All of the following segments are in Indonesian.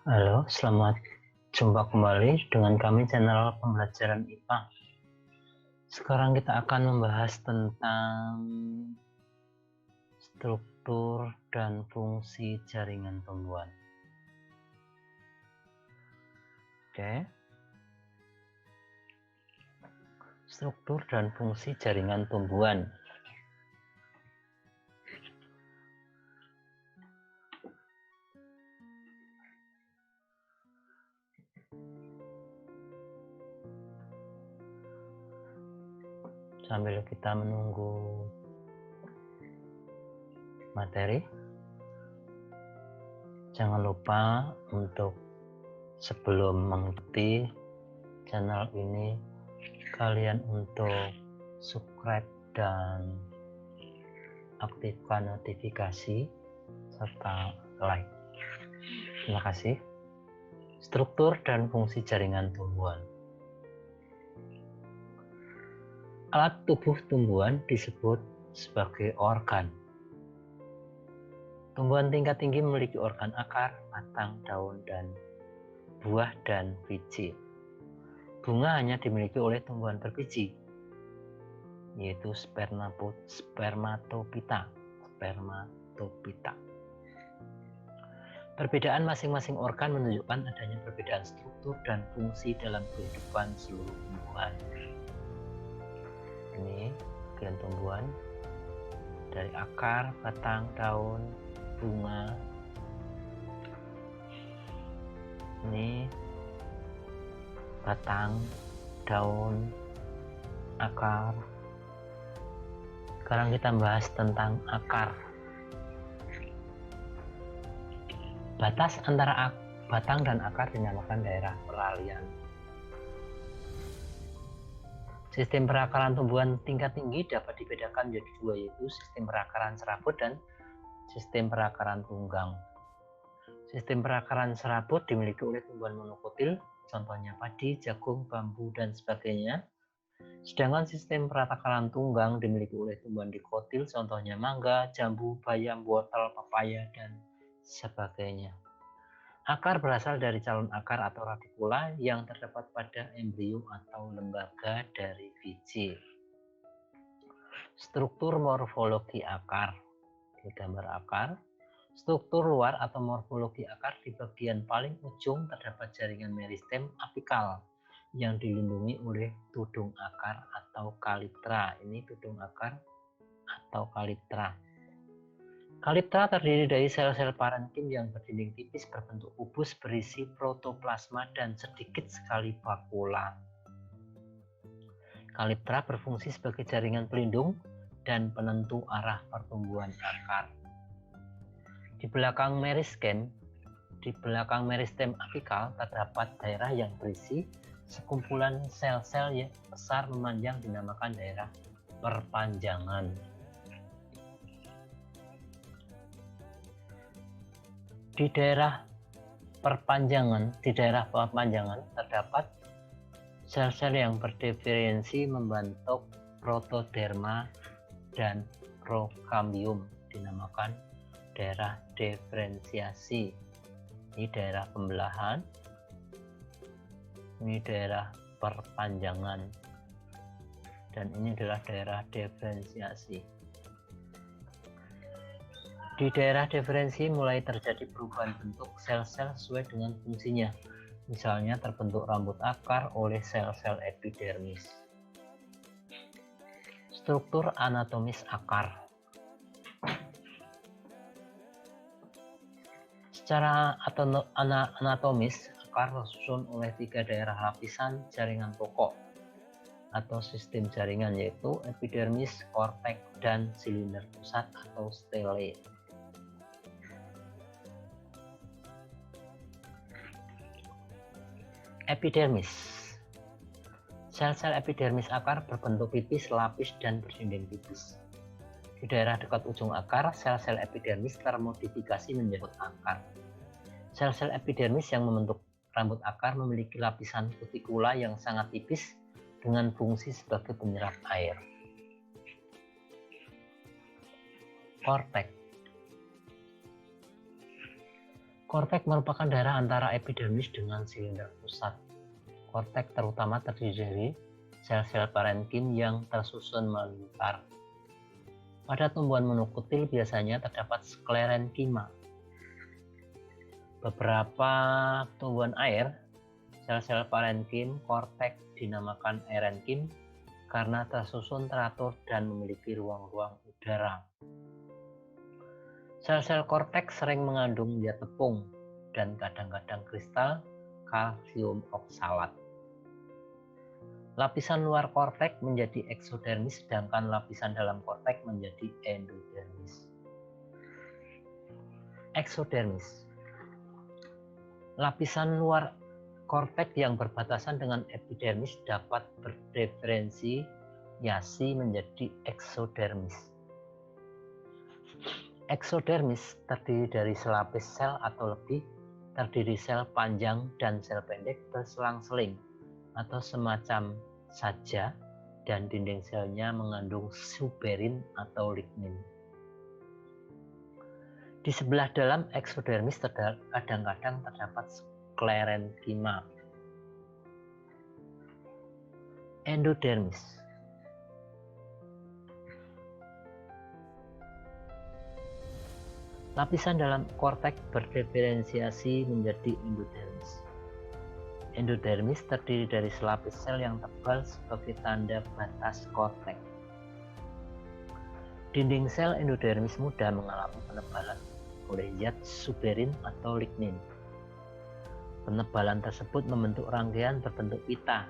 Halo, selamat jumpa kembali dengan kami channel pembelajaran IPA. Sekarang kita akan membahas tentang struktur dan fungsi jaringan tumbuhan. Oke. Struktur dan fungsi jaringan tumbuhan. Sambil kita menunggu materi, jangan lupa untuk sebelum mengikuti channel ini, kalian untuk subscribe dan aktifkan notifikasi serta like. Terima kasih. Struktur dan fungsi jaringan tumbuhan. Alat tubuh tumbuhan disebut sebagai organ. Tumbuhan tingkat tinggi memiliki organ akar, batang, daun, dan buah dan biji. Bunga hanya dimiliki oleh tumbuhan berbiji, yaitu spermatopita. Perbedaan masing-masing organ menunjukkan adanya perbedaan struktur dan fungsi dalam kehidupan seluruh tumbuhan. Ini bagian tumbuhan dari akar, batang, daun, bunga. Ini batang, daun, akar. Sekarang kita bahas tentang akar. Batas antara batang dan akar dinamakan daerah peralihan. Sistem perakaran tumbuhan tingkat tinggi dapat dibedakan menjadi dua, yaitu sistem perakaran serabut dan sistem perakaran tunggang. Sistem perakaran serabut dimiliki oleh tumbuhan monokotil, contohnya padi, jagung, bambu, dan sebagainya. Sedangkan sistem perakaran tunggang dimiliki oleh tumbuhan dikotil, contohnya mangga, jambu, bayam, wortel, pepaya, dan sebagainya. Akar berasal dari calon akar atau radikula yang terdapat pada embrio atau lembaga dari biji. Struktur morfologi akar. Di gambar akar, struktur luar atau morfologi akar di bagian paling ujung terdapat jaringan meristem apikal yang dilindungi oleh tudung akar atau kalitra. Ini tudung akar atau kalitra. Kalitra terdiri dari sel-sel parenkim yang berdinding tipis berbentuk kubus berisi protoplasma dan sedikit sekali vakula. Kalitra berfungsi sebagai jaringan pelindung dan penentu arah pertumbuhan akar. Di belakang meristem apikal terdapat daerah yang berisi sekumpulan sel-sel yang besar memanjang dinamakan daerah perpanjangan. Di daerah perpanjangan terdapat sel-sel yang berdiferensi membentuk protoderma dan prokambium, dinamakan daerah diferensiasi. Ini daerah pembelahan, ini daerah perpanjangan, dan ini adalah daerah diferensiasi. Di daerah diferensi mulai terjadi perubahan bentuk sel-sel sesuai dengan fungsinya. Misalnya terbentuk rambut akar oleh sel-sel epidermis. Struktur anatomis akar. Secara anatomis, akar tersusun oleh 3 daerah lapisan jaringan pokok atau sistem jaringan, yaitu epidermis, korteks, dan silinder pusat atau stele. Epidermis. Sel-sel epidermis akar berbentuk pipis, lapis, dan berdinding tipis. Di daerah dekat ujung akar, sel-sel epidermis termodifikasi menjadi akar. Sel-sel epidermis yang membentuk rambut akar memiliki lapisan kutikula yang sangat tipis dengan fungsi sebagai penyerap air. Korteks. Korteks merupakan daerah antara epidermis dengan silinder pusat. Korteks terutama terdiri dari sel-sel parenkim yang tersusun melingkar. Pada tumbuhan monokotil biasanya terdapat sklerenkima. Beberapa tumbuhan air, sel-sel parenkim korteks dinamakan erenkim karena tersusun teratur dan memiliki ruang-ruang udara. Sel-sel korteks sering mengandung zat tepung dan kadang-kadang kristal kalsium oksalat. Lapisan luar korteks menjadi eksodermis, sedangkan lapisan dalam korteks menjadi endodermis. Eksodermis. Lapisan luar korteks yang berbatasan dengan epidermis dapat berdiferensiasi menjadi eksodermis. Eksodermis terdiri dari selapis sel atau lebih, terdiri sel panjang dan sel pendek berselang-seling atau semacam saja, dan dinding selnya mengandung suberin atau lignin. Di sebelah dalam eksodermis kadang-kadang terdapat sklerenkima. Endodermis. Lapisan dalam korteks berdiferensiasi menjadi endodermis. Endodermis terdiri dari selapis sel yang tebal sebagai tanda batas korteks. Dinding sel endodermis mudah mengalami penebalan oleh zat suberin atau lignin. Penebalan tersebut membentuk rangkaian berbentuk pita,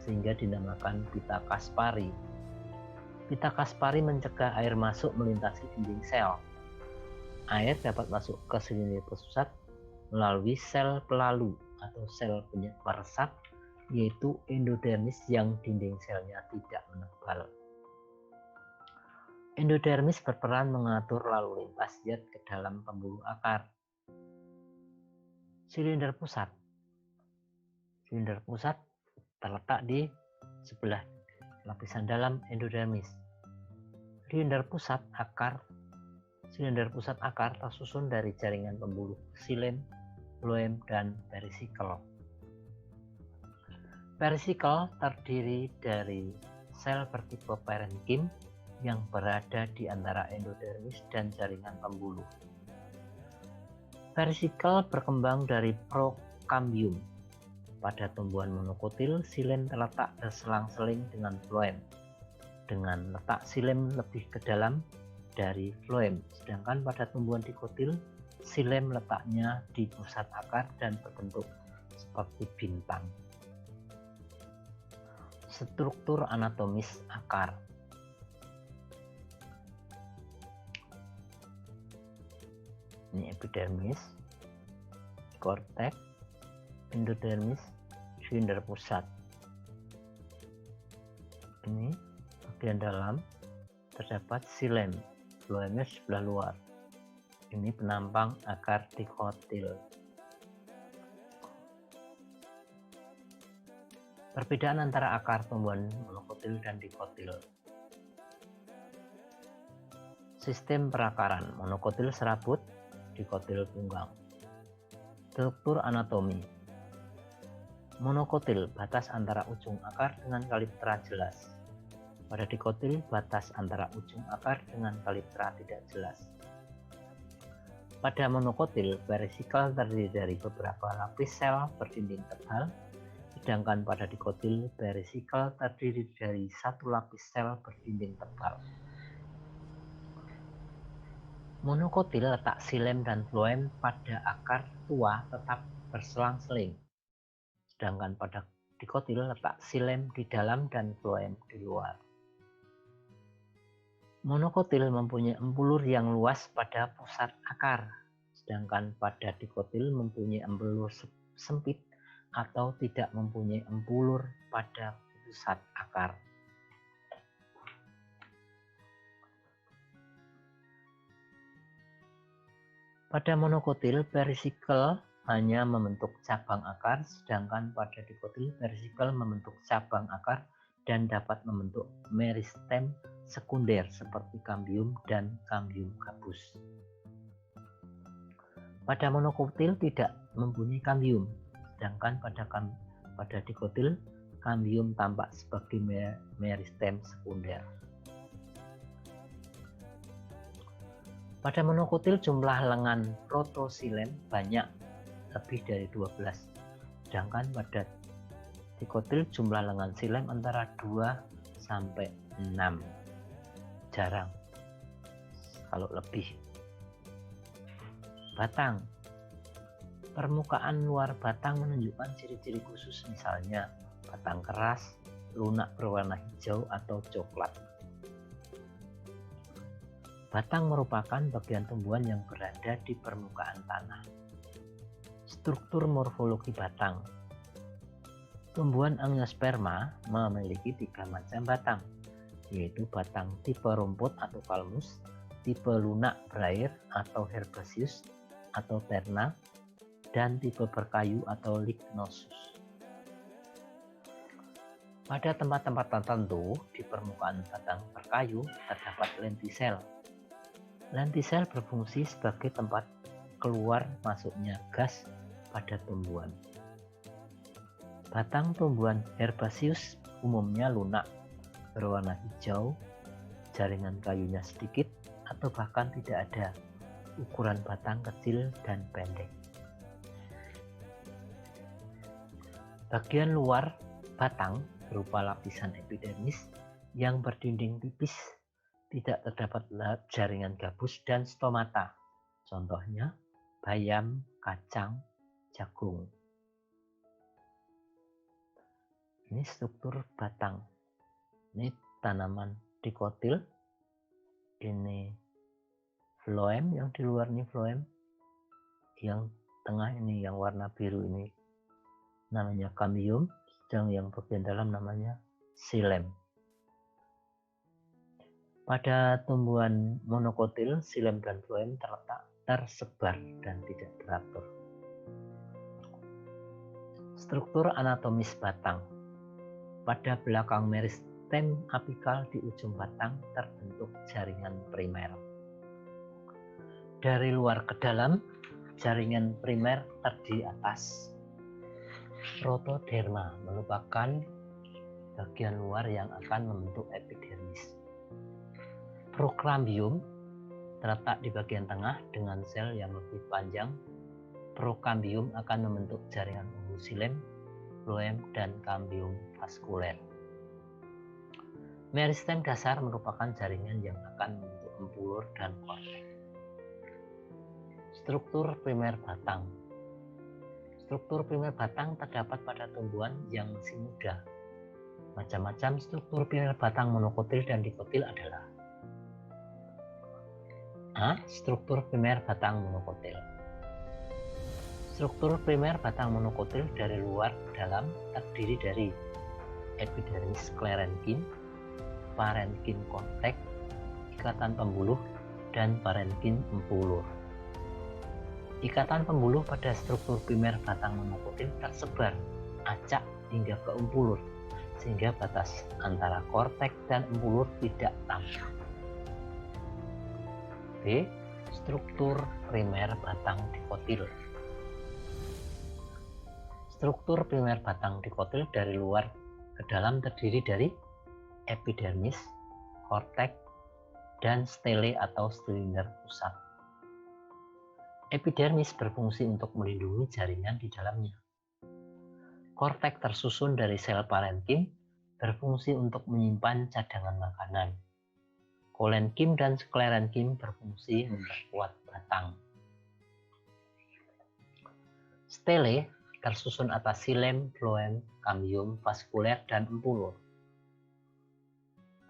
sehingga dinamakan pita Kaspari. Pita Kaspari mencegah air masuk melintasi dinding sel. Air dapat masuk ke silinder pusat melalui sel pelalu atau sel penyebar resap, yaitu endodermis yang dinding selnya tidak menebal. Endodermis berperan mengatur lalu lintas zat ke dalam pembuluh akar. Silinder pusat. Silinder pusat terletak di sebelah lapisan dalam endodermis. Silinder pusat akar tersusun dari jaringan pembuluh xilem, floem, dan perisikel. Perisikel terdiri dari sel bertipe parenkim yang berada di antara endodermis dan jaringan pembuluh. Perisikel berkembang dari prokambium. Pada tumbuhan monokotil, xilem terletak berselang-seling dengan floem, dengan letak xilem lebih ke dalam dari floem, sedangkan pada tumbuhan dikotil, xilem letaknya di pusat akar dan berbentuk seperti bintang. Struktur anatomis akar. Ini epidermis, korteks, endodermis, silinder pusat. Ini bagian dalam terdapat xilem, floemnya sebelah luar. Ini penampang akar dikotil. Perbedaan antara akar tumbuhan monokotil dan dikotil. Sistem perakaran monokotil serabut, dikotil tunggang. Struktur anatomi. Monokotil batas antara ujung akar dengan kaliptra jelas. Pada dikotil batas antara ujung akar dengan kaliptra tidak jelas. Pada monokotil, perisikel terdiri dari beberapa lapis sel berdinding tebal, sedangkan pada dikotil, perisikel terdiri dari satu lapis sel berdinding tebal. Monokotil letak xilem dan floem pada akar tua tetap berselang-seling, sedangkan pada dikotil letak xilem di dalam dan floem di luar. Monokotil mempunyai empulur yang luas pada pusat akar, sedangkan pada dikotil mempunyai empulur sempit atau tidak mempunyai empulur pada pusat akar. Pada monokotil, perisikel hanya membentuk cabang akar, sedangkan pada dikotil, perisikel membentuk cabang akar dan dapat membentuk meristem sekunder seperti kambium dan kambium gabus. Pada monokotil tidak mempunyai kambium, sedangkan pada dikotil kambium tampak sebagai meristem sekunder. Pada monokotil jumlah lengan protosilem banyak, lebih dari 12, sedangkan pada dikotil jumlah lengan silem antara 2 sampai 6. Jarang kalau lebih. Batang. Permukaan luar batang menunjukkan ciri-ciri khusus, misalnya batang keras, lunak berwarna hijau atau coklat. Batang merupakan bagian tumbuhan yang berada di permukaan tanah. Struktur morfologi batang. Tumbuhan angiosperma memiliki 3 macam batang, yaitu batang tipe rumput atau kalmus, tipe lunak berair atau herbaceous atau terna, dan tipe berkayu atau lignosus. Pada tempat-tempat tertentu di permukaan batang berkayu terdapat lentisel. Lentisel berfungsi sebagai tempat keluar masuknya gas pada tumbuhan. Batang tumbuhan herbaceous umumnya lunak, berwarna hijau, jaringan kayunya sedikit atau bahkan tidak ada, ukuran batang kecil dan pendek. Bagian luar batang berupa lapisan epidermis yang berdinding tipis, tidak terdapat jaringan gabus dan stomata. Contohnya bayam, kacang, jagung. Ini struktur batang. Ini tanaman dikotil. Ini phloem, yang di luar ini phloem. Yang tengah ini yang warna biru ini namanya kambium, sedang yang bagian dalam namanya silem. Pada tumbuhan monokotil, silem dan phloem terletak tersebar dan tidak teratur. Struktur anatomis batang. Pada belakang meristem apikal di ujung batang terbentuk jaringan primer. Dari luar ke dalam, jaringan primer terdiri atas. Protoderma merupakan bagian luar yang akan membentuk epidermis. Proklambium terletak di bagian tengah dengan sel yang lebih panjang. Prokambium akan membentuk jaringan ungu silem, phloem, dan kambium vaskuler. Meristem dasar merupakan jaringan yang akan membentuk empulur dan korteks. Struktur primer batang. Struktur primer batang terdapat pada tumbuhan yang masih muda. Macam-macam struktur primer batang monokotil dan dikotil adalah: A. Struktur primer batang monokotil. Struktur primer batang monokotil dari luar ke dalam terdiri dari epidermis sklerenkim, parenkim korteks, ikatan pembuluh, dan parenkim empulur. Ikatan pembuluh pada struktur primer batang monokotil tersebar acak hingga ke empulur, sehingga batas antara korteks dan empulur tidak tampak. B. Struktur primer batang dikotil. Struktur primer batang dikotil dari luar ke dalam terdiri dari epidermis, korteks, dan stele atau silinder pusat. Epidermis berfungsi untuk melindungi jaringan di dalamnya. Korteks tersusun dari sel parenkim berfungsi untuk menyimpan cadangan makanan. Kolenkim dan sklerenkim berfungsi memperkuat batang. Stele tersusun atas silem, phloem, kambium, vaskuler, dan empulur.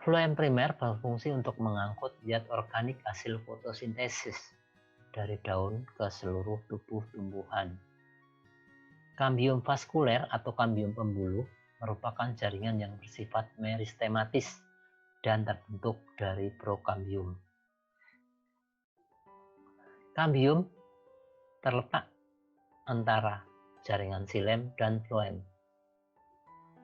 Phloem primer berfungsi untuk mengangkut zat organik hasil fotosintesis dari daun ke seluruh tubuh tumbuhan. Kambium vaskuler atau kambium pembuluh merupakan jaringan yang bersifat meristematis dan terbentuk dari prokambium. Kambium terletak antara jaringan silem dan phloem.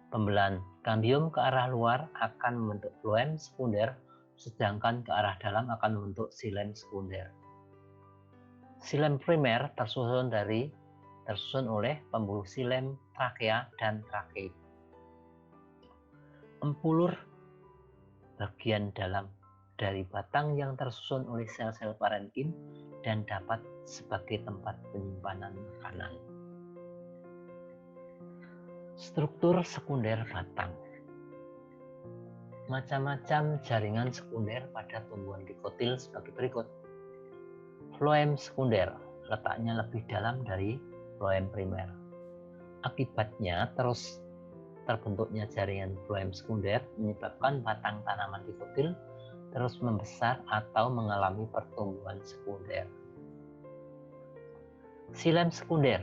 Pembelahan kambium ke arah luar akan membentuk phloem sekunder, sedangkan ke arah dalam akan membentuk silem sekunder. Xilem primer tersusun oleh pembuluh xilem, trakea, dan trakeid. Empulur bagian dalam dari batang yang tersusun oleh sel-sel parenkim dan dapat sebagai tempat penyimpanan makanan. Struktur sekunder batang. Macam-macam jaringan sekunder pada tumbuhan dikotil sebagai berikut. Floem sekunder, letaknya lebih dalam dari floem primer. Akibatnya terus terbentuknya jaringan floem sekunder menyebabkan batang tanaman dikotil terus membesar atau mengalami pertumbuhan sekunder. Xilem sekunder.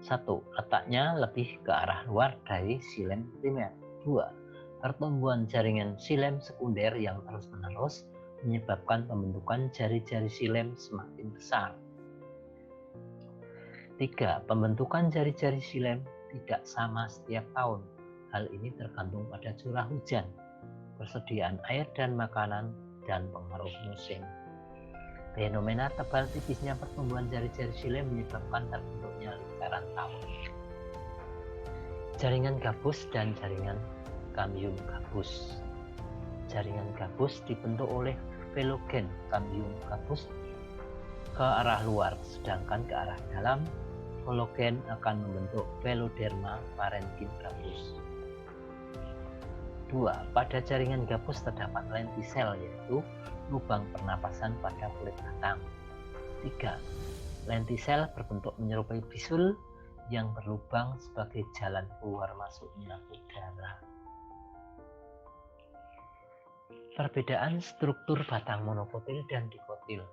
1. Letaknya lebih ke arah luar dari xilem primer. 2. Pertumbuhan jaringan xilem sekunder yang terus-menerus menyebabkan pembentukan jari-jari xilem semakin besar. 3. Pembentukan jari-jari xilem tidak sama setiap tahun. Hal ini tergantung pada curah hujan, persediaan air dan makanan, dan pengaruh musim. Fenomena tebal tipisnya pertumbuhan jari-jari xilem menyebabkan terbentuknya lingkaran tahun. Jaringan gabus dan jaringan cambium gabus. Jaringan gabus dibentuk oleh velogen cambium gabus ke arah luar, sedangkan ke arah dalam velogen akan membentuk veloderma parenkim gabus. 2. Pada jaringan gabus terdapat lentisel, yaitu lubang pernapasan pada kulit batang. 3. Lentisel berbentuk menyerupai bisul yang berlubang sebagai jalan keluar masuknya udara. Perbedaan struktur batang monokotil dan dikotil.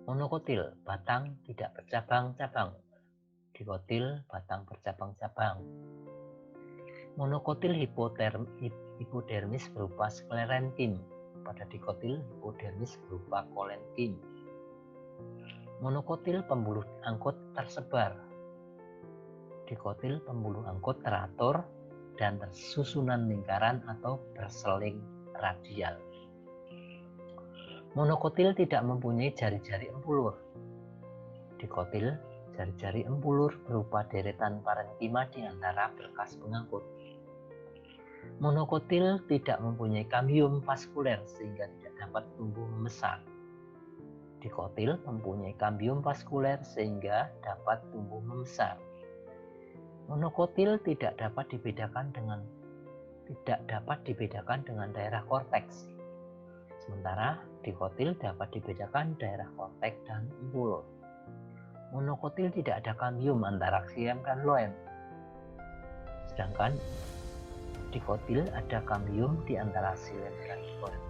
Monokotil, batang tidak bercabang-cabang. Dikotil, batang bercabang-cabang. Monokotil hipodermis berupa sklerenkim. Pada dikotil, hipodermis berupa kolenkim. Monokotil pembuluh angkut tersebar. Dikotil pembuluh angkut teratur dan tersusunan lingkaran atau berseling radial. Monokotil tidak mempunyai jari-jari empulur. Dikotil, jari-jari empulur berupa deretan parenkima di antara berkas pengangkut. Monokotil tidak mempunyai cambium vaskuler sehingga tidak dapat tumbuh membesar. Dikotil mempunyai cambium vaskuler sehingga dapat tumbuh membesar. Monokotil tidak dapat dibedakan dengan daerah korteks. Sementara dikotil dapat dibedakan daerah korteks dan empulur. Monokotil tidak ada cambium antara xilem dan loem. Sedangkan dikotil ada cambium di antara xilem dan loem.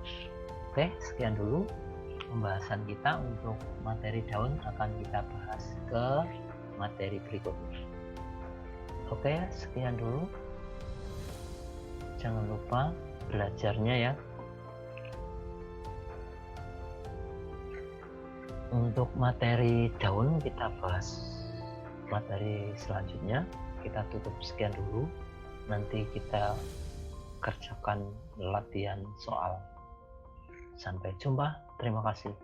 Oke, sekian dulu pembahasan kita untuk materi daun. Akan kita bahas ke materi berikutnya. Oke, sekian dulu. Jangan lupa belajarnya ya. Untuk materi daun kita bahas materi selanjutnya. Kita tutup sekian dulu. Nanti kita kerjakan latihan soal. Sampai jumpa. Terima kasih.